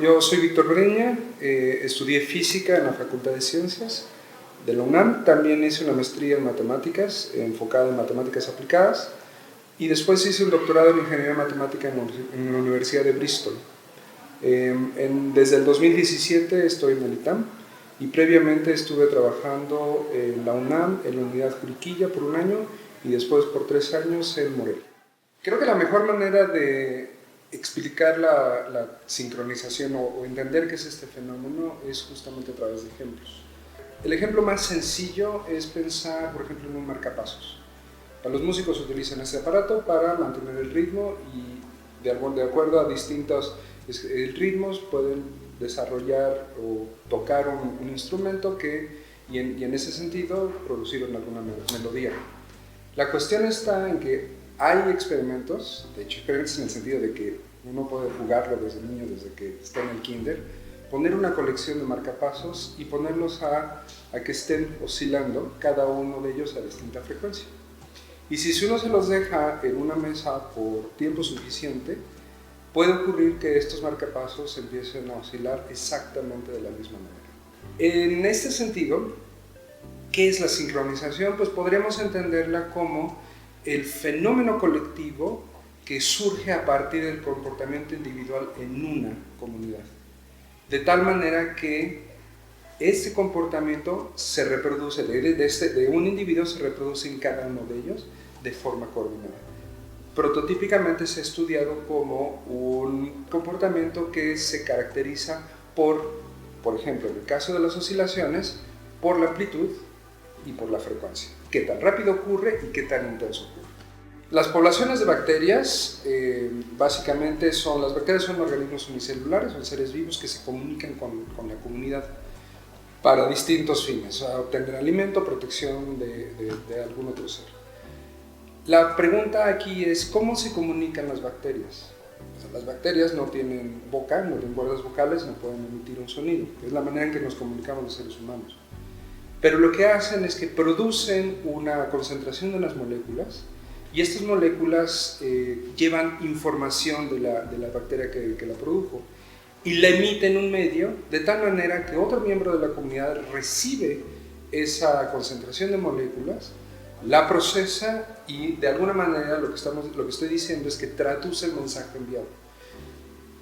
yo soy Víctor Breña, estudié física en la Facultad de Ciencias de la UNAM, también hice una maestría en matemáticas, enfocada en matemáticas aplicadas, y después hice un doctorado en ingeniería matemática en la Universidad de Bristol. Desde el 2017 estoy en el ITAM, y previamente estuve trabajando en la UNAM, en la unidad Juriquilla por un año, y después por 3 años en Morelia. Creo que la mejor manera de explicar la sincronización o entender qué es este fenómeno es justamente a través de ejemplos. El ejemplo más sencillo es pensar, por ejemplo, en un marcapasos. Los músicos utilizan este aparato para mantener el ritmo y de acuerdo a distintos ritmos pueden desarrollar o tocar un instrumento y en ese sentido producir alguna melodía. La cuestión está en que hay experimentos, de hecho experimentos en el sentido de que uno puede jugarlo desde niño, desde que está en el kinder, poner una colección de marcapasos y ponerlos a que estén oscilando, cada uno de ellos a distinta frecuencia. Y si uno se los deja en una mesa por tiempo suficiente, puede ocurrir que estos marcapasos empiecen a oscilar exactamente de la misma manera. En este sentido, ¿qué es la sincronización? Pues podríamos entenderla como el fenómeno colectivo que surge a partir del comportamiento individual en una comunidad. De tal manera que este comportamiento se reproduce, de un individuo se reproduce en cada uno de ellos de forma coordinada. Prototípicamente se ha estudiado como un comportamiento que se caracteriza por ejemplo, en el caso de las oscilaciones, por la amplitud y por la frecuencia. Qué tan rápido ocurre y qué tan intenso ocurre. Las poblaciones de bacterias, básicamente las bacterias son organismos unicelulares, son seres vivos que se comunican con la comunidad para distintos fines, obtener alimento, protección de algún otro ser. La pregunta aquí es, ¿cómo se comunican las bacterias? Las bacterias no tienen boca, no tienen cuerdas vocales, no pueden emitir un sonido. Es la manera en que nos comunicamos los seres humanos. Pero lo que hacen es que producen una concentración de unas moléculas y estas moléculas llevan información de la bacteria que la produjo y la emiten en un medio de tal manera que otro miembro de la comunidad recibe esa concentración de moléculas, la procesa y de alguna manera lo que estoy diciendo es que traduce el mensaje enviado.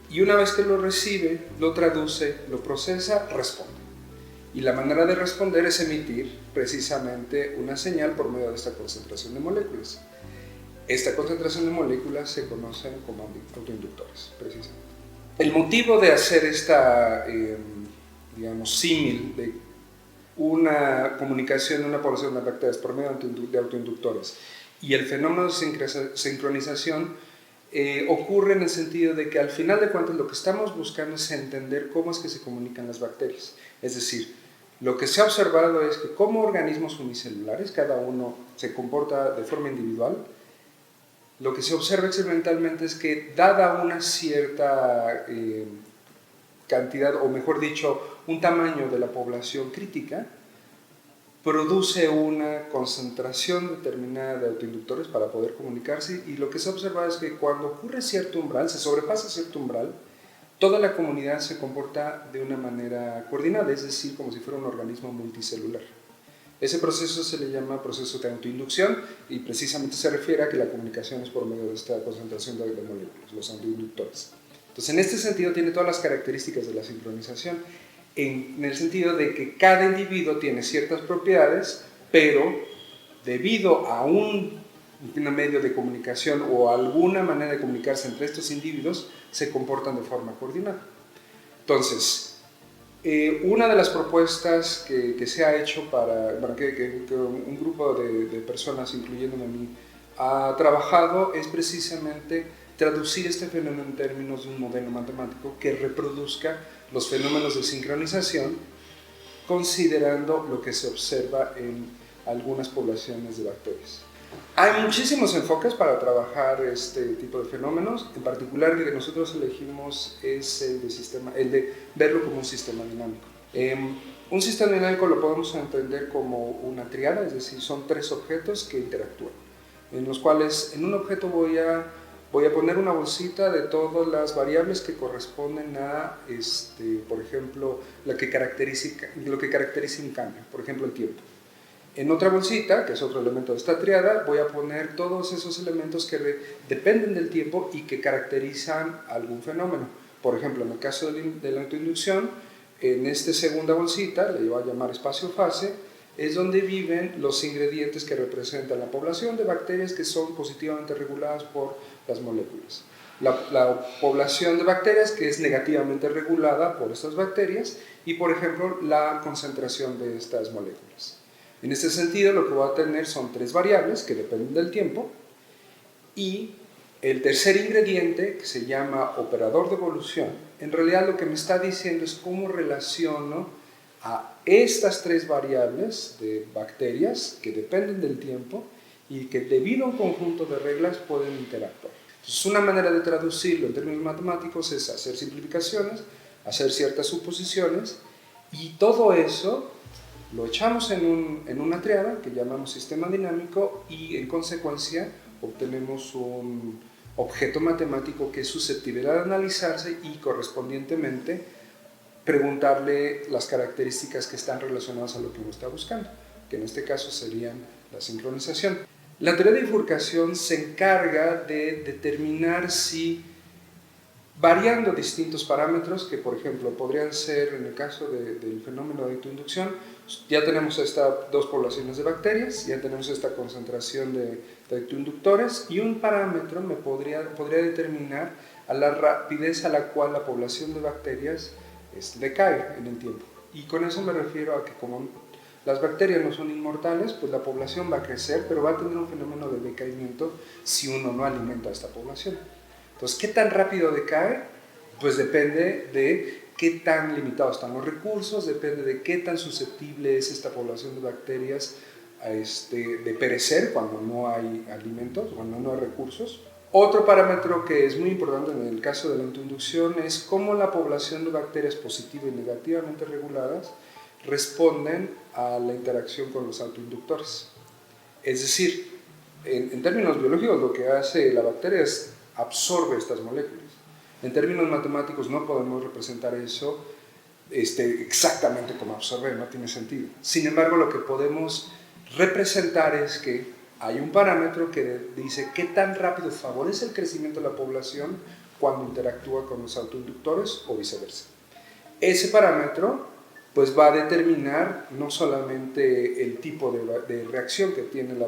Y una vez que lo recibe, lo traduce, lo procesa, responde. Y la manera de responder es emitir precisamente una señal por medio de esta concentración de moléculas. Esta concentración de moléculas se conoce como autoinductores, precisamente. El motivo de hacer esta, símil de una comunicación de una población de bacterias por medio de autoinductores y el fenómeno de sincronización ocurre en el sentido de que al final de cuentas lo que estamos buscando es entender cómo es que se comunican las bacterias. Es decir, lo que se ha observado es que como organismos unicelulares, cada uno se comporta de forma individual, lo que se observa experimentalmente es que dada una cierta cantidad, o mejor dicho, un tamaño de la población crítica, produce una concentración determinada de autoinductores para poder comunicarse y lo que se ha observado es que cuando ocurre cierto umbral, se sobrepasa cierto umbral, toda la comunidad se comporta de una manera coordinada, es decir, como si fuera un organismo multicelular. Ese proceso se le llama proceso de autoinducción y precisamente se refiere a que la comunicación es por medio de esta concentración de moléculas, los autoinductores. Entonces, en este sentido, tiene todas las características de la sincronización, en el sentido de que cada individuo tiene ciertas propiedades, pero debido a un medio de comunicación o alguna manera de comunicarse entre estos individuos, se comportan de forma coordinada. Entonces, una de las propuestas que se ha hecho que un grupo de personas, incluyéndome a mí, ha trabajado es precisamente traducir este fenómeno en términos de un modelo matemático que reproduzca los fenómenos de sincronización considerando lo que se observa en algunas poblaciones de bacterias. Hay muchísimos enfoques para trabajar este tipo de fenómenos, en particular el que nosotros elegimos es el de verlo como un sistema dinámico. Un sistema dinámico lo podemos entender como una triada, es decir, son 3 objetos que interactúan, en los cuales en un objeto voy a voy a poner una bolsita de todas las variables que corresponden a, por ejemplo, lo que caracteriza un cambio, por ejemplo, el tiempo. En otra bolsita, que es otro elemento de esta triada, voy a poner todos esos elementos que dependen del tiempo y que caracterizan algún fenómeno. Por ejemplo, en el caso de la autoinducción, en esta segunda bolsita, le voy a llamar espacio-fase, es donde viven los ingredientes que representan la población de bacterias que son positivamente reguladas por las moléculas. La población de bacterias que es negativamente regulada por estas bacterias y, por ejemplo, la concentración de estas moléculas. En este sentido, lo que voy a tener son 3 variables que dependen del tiempo y el tercer ingrediente, que se llama operador de evolución, en realidad lo que me está diciendo es cómo relaciono a estas 3 variables de bacterias que dependen del tiempo y que debido a un conjunto de reglas pueden interactuar. Entonces, una manera de traducirlo en términos matemáticos es hacer simplificaciones, hacer ciertas suposiciones y todo eso lo echamos en una triada que llamamos sistema dinámico y en consecuencia obtenemos un objeto matemático que es susceptible de analizarse y correspondientemente preguntarle las características que están relacionadas a lo que uno está buscando, que en este caso serían la sincronización. La teoría de bifurcación se encarga de determinar si, variando distintos parámetros, que por ejemplo podrían ser, en el caso del fenómeno de autoinducción, ya tenemos estas 2 poblaciones de bacterias, ya tenemos esta concentración de autoinductores y un parámetro me podría determinar a la rapidez a la cual la población de bacterias decae en el tiempo. Y con eso me refiero a que como las bacterias no son inmortales, pues la población va a crecer, pero va a tener un fenómeno de decaimiento si uno no alimenta a esta población. Entonces, ¿qué tan rápido decae? Pues depende de qué tan limitados están los recursos, depende de qué tan susceptible es esta población de bacterias de perecer cuando no hay alimentos, cuando no hay recursos. Otro parámetro que es muy importante en el caso de la autoinducción es cómo la población de bacterias positiva y negativamente reguladas responden a la interacción con los autoinductores. Es decir, en términos biológicos lo que hace la bacteria es absorbe estas moléculas. En términos matemáticos no podemos representar eso exactamente como absorber, no tiene sentido. Sin embargo, lo que podemos representar es que hay un parámetro que dice qué tan rápido favorece el crecimiento de la población cuando interactúa con los autoinductores o viceversa. Ese parámetro pues va a determinar no solamente el tipo de reacción que tienen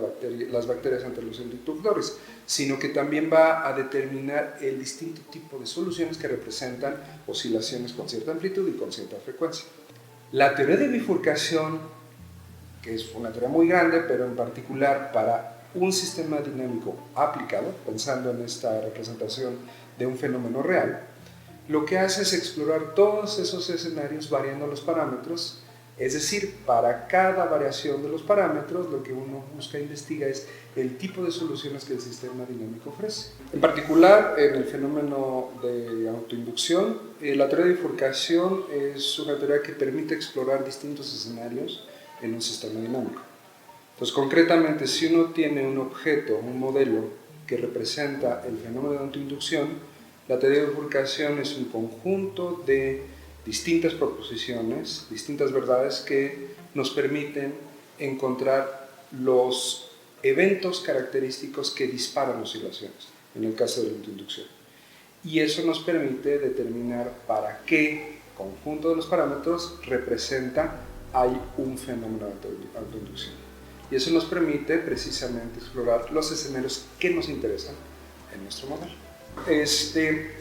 las bacterias ante los inductores, sino que también va a determinar el distinto tipo de soluciones que representan oscilaciones con cierta amplitud y con cierta frecuencia. La teoría de bifurcación, que es una teoría muy grande, pero en particular para un sistema dinámico aplicado, pensando en esta representación de un fenómeno real, lo que hace es explorar todos esos escenarios variando los parámetros, es decir, para cada variación de los parámetros lo que uno busca e investiga es el tipo de soluciones que el sistema dinámico ofrece. En particular, en el fenómeno de autoinducción, la teoría de bifurcación es una teoría que permite explorar distintos escenarios en un sistema dinámico. Entonces, concretamente, si uno tiene un objeto, un modelo que representa el fenómeno de autoinducción, la teoría de bifurcación es un conjunto de distintas proposiciones, distintas verdades que nos permiten encontrar los eventos característicos que disparan oscilaciones, en el caso de la autoinducción. Y eso nos permite determinar para qué conjunto de los parámetros hay un fenómeno de autoinducción. Y eso nos permite precisamente explorar los escenarios que nos interesan en nuestro modelo.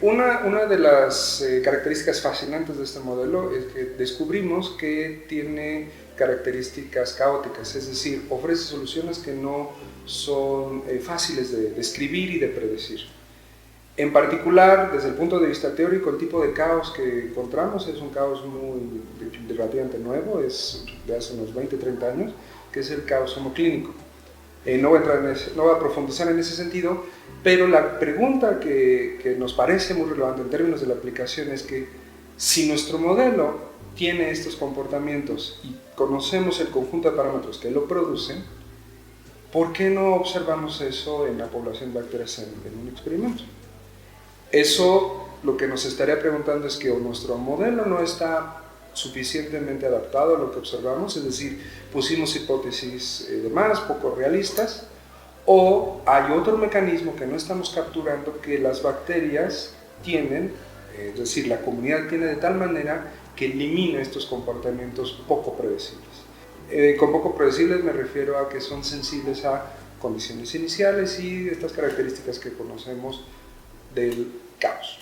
Una de las características fascinantes de este modelo es que descubrimos que tiene características caóticas, es decir, ofrece soluciones que no son fáciles de describir y de predecir. En particular, desde el punto de vista teórico, el tipo de caos que encontramos es un caos relativamente nuevo, es de hace unos 20-30 años, que es el caos homoclínico. No voy a profundizar en ese sentido, pero la pregunta que nos parece muy relevante en términos de la aplicación es que si nuestro modelo tiene estos comportamientos y conocemos el conjunto de parámetros que lo producen, ¿por qué no observamos eso en la población de bacterias en un experimento? Eso lo que nos estaría preguntando es que nuestro modelo no está suficientemente adaptado a lo que observamos, es decir, pusimos hipótesis de más, poco realistas, o hay otro mecanismo que no estamos capturando que las bacterias tienen, es decir, la comunidad tiene de tal manera que elimina estos comportamientos poco predecibles. Con poco predecibles me refiero a que son sensibles a condiciones iniciales y estas características que conocemos del caos.